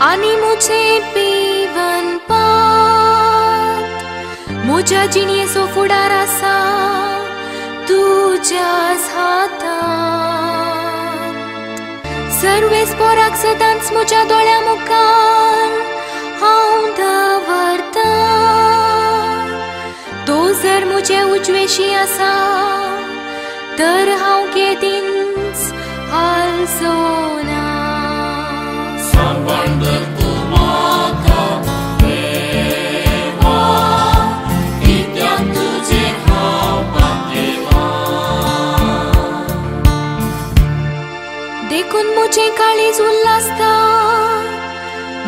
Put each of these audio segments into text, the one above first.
आणि मुझे पीवन पात मुझ्या जिणयेचो फुडार आसा तुज्याच हातांत। सर्वेस पोराक सदांच मुझ्या दोळ्या मुखार हांव दवरता। तो जर मुझे उजवेशी आसा तर हांव केदींच हालचोना। सांबाळत तूं म्हाका देवा, कित्याक तुजें हांव भाग्यवान। देखून मुझे काळीज उल्हासता,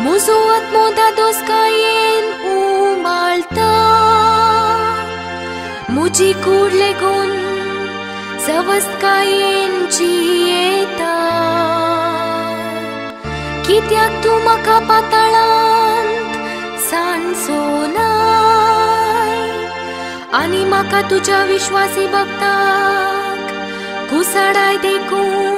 म्हजो आत्मो दोस्कायेन उमाळटा। मुजी कूड लेगून सवस्तकायेन जियेता। कित्याक तूं म्हाका पाताळांत सांडचोनाय आनी म्हाका तुज्या विश्वासी भक्ताक कुसाडाय देखून